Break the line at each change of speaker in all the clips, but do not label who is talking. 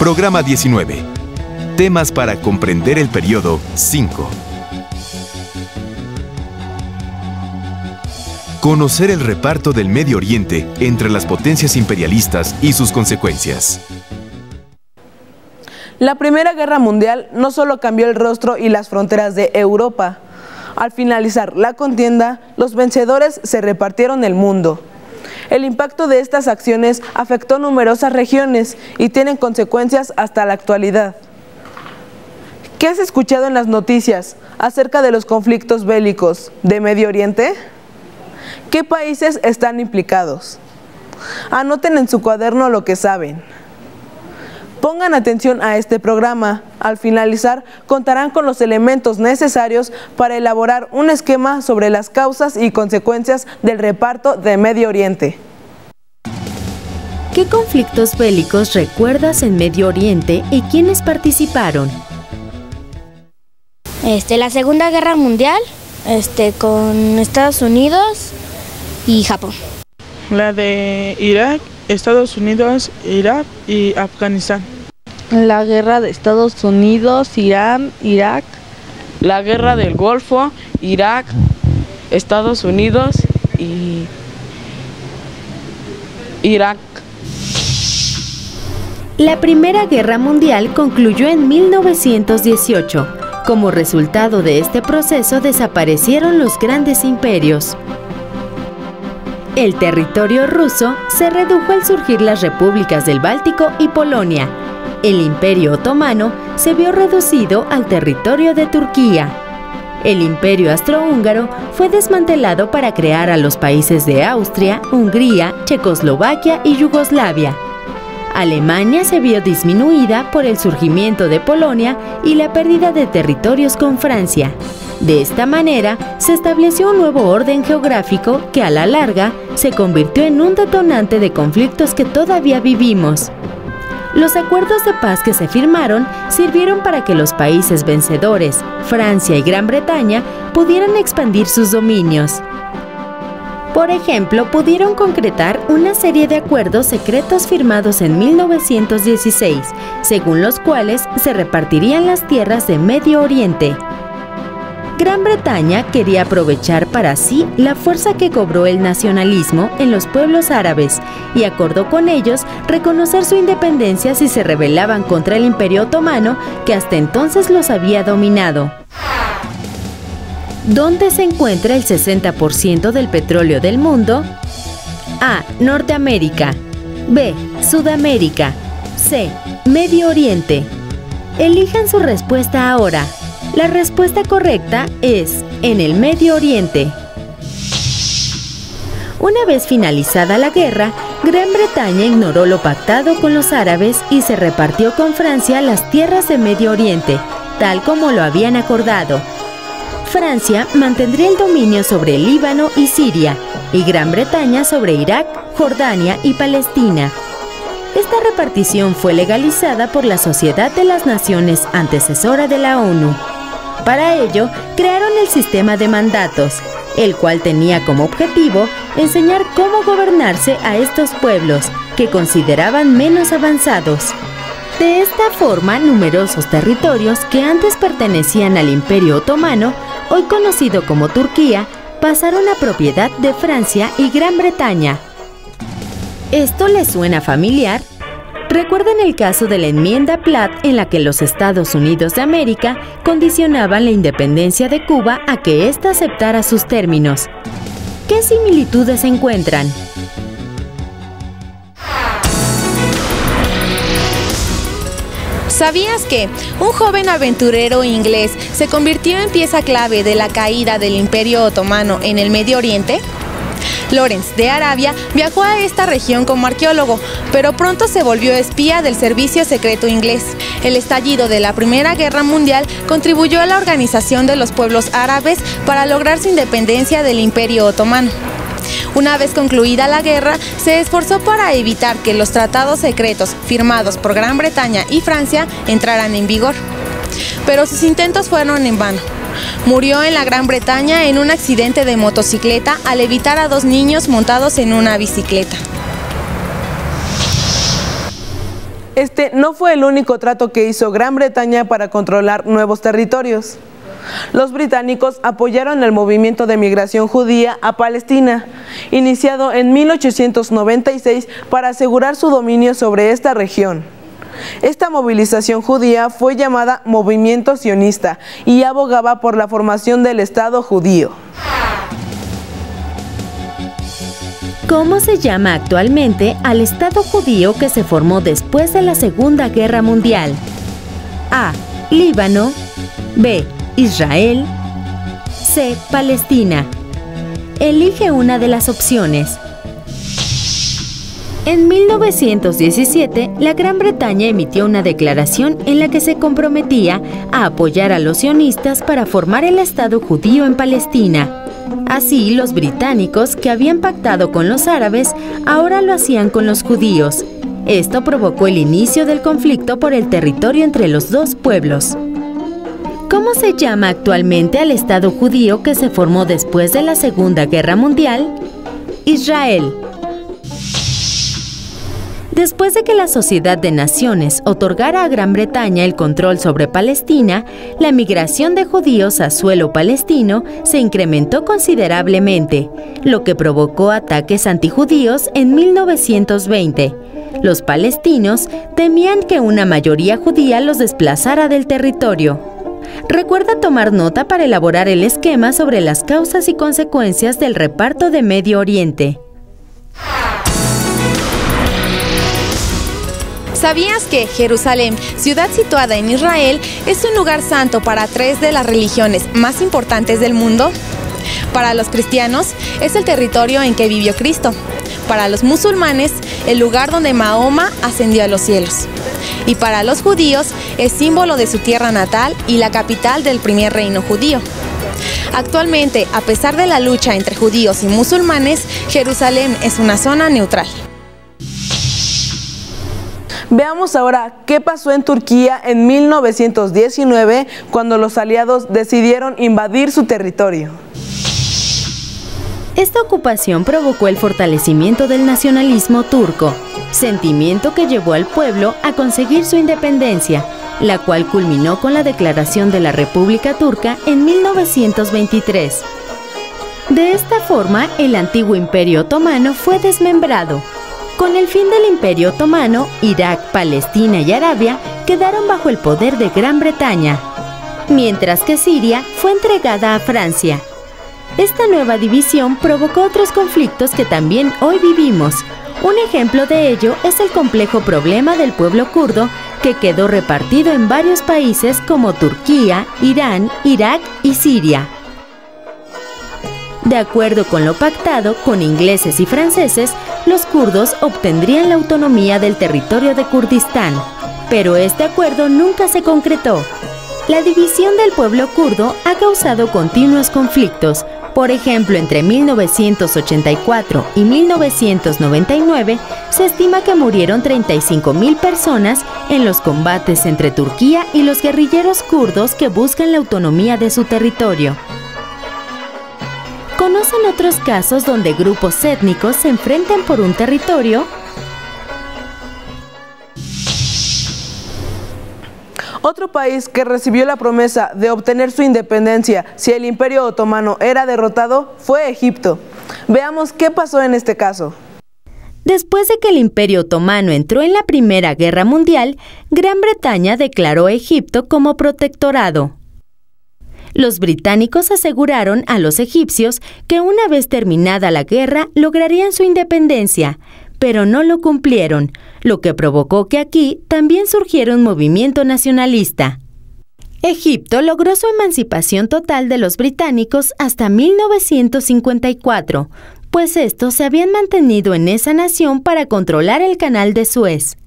Programa 19. Temas para comprender el periodo 5. Conocer el reparto del Medio Oriente entre las potencias imperialistas y sus consecuencias.
La Primera Guerra Mundial no solo cambió el rostro y las fronteras de Europa. Al finalizar la contienda, los vencedores se repartieron el mundo. El impacto de estas acciones afectó numerosas regiones y tienen consecuencias hasta la actualidad. ¿Qué has escuchado en las noticias acerca de los conflictos bélicos de Medio Oriente? ¿Qué países están implicados? Anoten en su cuaderno lo que saben. Pongan atención a este programa. Al finalizar, contarán con los elementos necesarios para elaborar un esquema sobre las causas y consecuencias del reparto de Medio Oriente.
¿Qué conflictos bélicos recuerdas en Medio Oriente y quiénes participaron?
La Segunda Guerra Mundial, con Estados Unidos y Japón.
La de Irak, Estados Unidos, Irak y Afganistán.
La guerra de Estados Unidos, Irán, Irak.
La guerra del Golfo, Irak, Estados Unidos y Irak.
La Primera Guerra Mundial concluyó en 1918. Como resultado de este proceso desaparecieron los grandes imperios. El territorio ruso se redujo al surgir las repúblicas del Báltico y Polonia. El Imperio Otomano se vio reducido al territorio de Turquía. El Imperio Austrohúngaro fue desmantelado para crear a los países de Austria, Hungría, Checoslovaquia y Yugoslavia. Alemania se vio disminuida por el surgimiento de Polonia y la pérdida de territorios con Francia. De esta manera, se estableció un nuevo orden geográfico que a la larga se convirtió en un detonante de conflictos que todavía vivimos. Los acuerdos de paz que se firmaron sirvieron para que los países vencedores, Francia y Gran Bretaña, pudieran expandir sus dominios. Por ejemplo, pudieron concretar una serie de acuerdos secretos firmados en 1916, según los cuales se repartirían las tierras de Medio Oriente. Gran Bretaña quería aprovechar para sí la fuerza que cobró el nacionalismo en los pueblos árabes y acordó con ellos reconocer su independencia si se rebelaban contra el Imperio Otomano, que hasta entonces los había dominado. ¿Dónde se encuentra el 60% del petróleo del mundo? A. Norteamérica. B. Sudamérica. C. Medio Oriente. Elijan su respuesta ahora. La respuesta correcta es en el Medio Oriente. Una vez finalizada la guerra, Gran Bretaña ignoró lo pactado con los árabes y se repartió con Francia las tierras de Medio Oriente, tal como lo habían acordado. Francia mantendría el dominio sobre el Líbano y Siria, y Gran Bretaña sobre Irak, Jordania y Palestina. Esta repartición fue legalizada por la Sociedad de las Naciones, antecesora de la ONU. Para ello, crearon el sistema de mandatos, el cual tenía como objetivo enseñar cómo gobernarse a estos pueblos, que consideraban menos avanzados. De esta forma, numerosos territorios que antes pertenecían al Imperio Otomano, hoy conocido como Turquía, pasaron a propiedad de Francia y Gran Bretaña. ¿Esto les suena familiar? Recuerden el caso de la enmienda Platt, en la que los Estados Unidos de América condicionaban la independencia de Cuba a que ésta aceptara sus términos. ¿Qué similitudes encuentran?
¿Sabías que un joven aventurero inglés se convirtió en pieza clave de la caída del Imperio Otomano en el Medio Oriente? Lawrence de Arabia viajó a esta región como arqueólogo, pero pronto se volvió espía del servicio secreto inglés. El estallido de la Primera Guerra Mundial contribuyó a la organización de los pueblos árabes para lograr su independencia del Imperio Otomano. Una vez concluida la guerra, se esforzó para evitar que los tratados secretos firmados por Gran Bretaña y Francia entraran en vigor. Pero sus intentos fueron en vano. Murió en la Gran Bretaña en un accidente de motocicleta al evitar a 2 niños montados en una bicicleta.
Este no fue el único trato que hizo Gran Bretaña para controlar nuevos territorios. Los británicos apoyaron el movimiento de migración judía a Palestina, iniciado en 1896 para asegurar su dominio sobre esta región. Esta movilización judía fue llamada Movimiento Sionista y abogaba por la formación del Estado judío.
¿Cómo se llama actualmente al Estado judío que se formó después de la Segunda Guerra Mundial? A. Líbano. B. Israel. C. Palestina. Elige una de las opciones. En 1917, la Gran Bretaña emitió una declaración en la que se comprometía a apoyar a los sionistas para formar el Estado judío en Palestina. Así, los británicos, que habían pactado con los árabes, ahora lo hacían con los judíos. Esto provocó el inicio del conflicto por el territorio entre los dos pueblos. ¿Cómo se llama actualmente al Estado judío que se formó después de la Segunda Guerra Mundial? Israel. Después de que la Sociedad de Naciones otorgara a Gran Bretaña el control sobre Palestina, la migración de judíos a suelo palestino se incrementó considerablemente, lo que provocó ataques antijudíos en 1920. Los palestinos temían que una mayoría judía los desplazara del territorio. Recuerda tomar nota para elaborar el esquema sobre las causas y consecuencias del reparto de Medio Oriente.
¿Sabías que Jerusalén, ciudad situada en Israel, es un lugar santo para 3 de las religiones más importantes del mundo? Para los cristianos, es el territorio en que vivió Cristo. Para los musulmanes, el lugar donde Mahoma ascendió a los cielos. Y para los judíos, es símbolo de su tierra natal y la capital del primer reino judío. Actualmente, a pesar de la lucha entre judíos y musulmanes, Jerusalén es una zona neutral.
Veamos ahora qué pasó en Turquía en 1919 cuando los aliados decidieron invadir su territorio.
Esta ocupación provocó el fortalecimiento del nacionalismo turco, sentimiento que llevó al pueblo a conseguir su independencia, la cual culminó con la declaración de la República Turca en 1923. De esta forma, el antiguo Imperio Otomano fue desmembrado. Con el fin del Imperio Otomano, Irak, Palestina y Arabia quedaron bajo el poder de Gran Bretaña, mientras que Siria fue entregada a Francia. Esta nueva división provocó otros conflictos que también hoy vivimos. Un ejemplo de ello es el complejo problema del pueblo kurdo, que quedó repartido en varios países como Turquía, Irán, Irak y Siria. De acuerdo con lo pactado con ingleses y franceses, los kurdos obtendrían la autonomía del territorio de Kurdistán, pero este acuerdo nunca se concretó. La división del pueblo kurdo ha causado continuos conflictos. Por ejemplo, entre 1984 y 1999 se estima que murieron 35.000 personas en los combates entre Turquía y los guerrilleros kurdos que buscan la autonomía de su territorio. ¿Conocen otros casos donde grupos étnicos se enfrentan por un territorio?
Otro país que recibió la promesa de obtener su independencia si el Imperio Otomano era derrotado fue Egipto. Veamos qué pasó en este caso.
Después de que el Imperio Otomano entró en la Primera Guerra Mundial, Gran Bretaña declaró a Egipto como protectorado. Los británicos aseguraron a los egipcios que una vez terminada la guerra lograrían su independencia, pero no lo cumplieron, lo que provocó que aquí también surgiera un movimiento nacionalista. Egipto logró su emancipación total de los británicos hasta 1954, pues estos se habían mantenido en esa nación para controlar el Canal de Suez.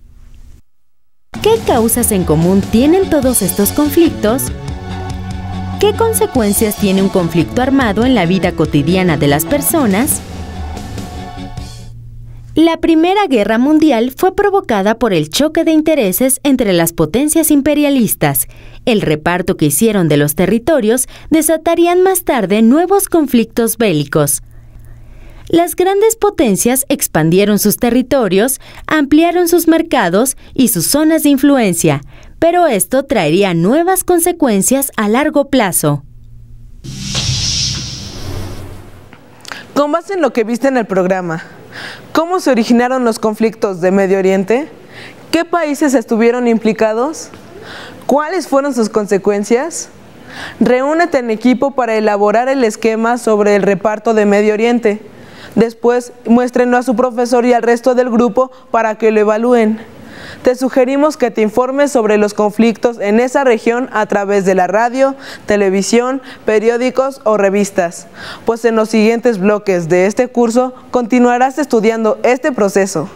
¿Qué causas en común tienen todos estos conflictos? ¿Qué consecuencias tiene un conflicto armado en la vida cotidiana de las personas? La Primera Guerra Mundial fue provocada por el choque de intereses entre las potencias imperialistas. El reparto que hicieron de los territorios desatarían más tarde nuevos conflictos bélicos. Las grandes potencias expandieron sus territorios, ampliaron sus mercados y sus zonas de influencia, pero esto traería nuevas consecuencias a largo plazo.
Con base en lo que viste en el programa, ¿cómo se originaron los conflictos de Medio Oriente? ¿Qué países estuvieron implicados? ¿Cuáles fueron sus consecuencias? Reúnete en equipo para elaborar el esquema sobre el reparto de Medio Oriente. Después, muéstrenlo a su profesor y al resto del grupo para que lo evalúen. Te sugerimos que te informes sobre los conflictos en esa región a través de la radio, televisión, periódicos o revistas, pues en los siguientes bloques de este curso continuarás estudiando este proceso.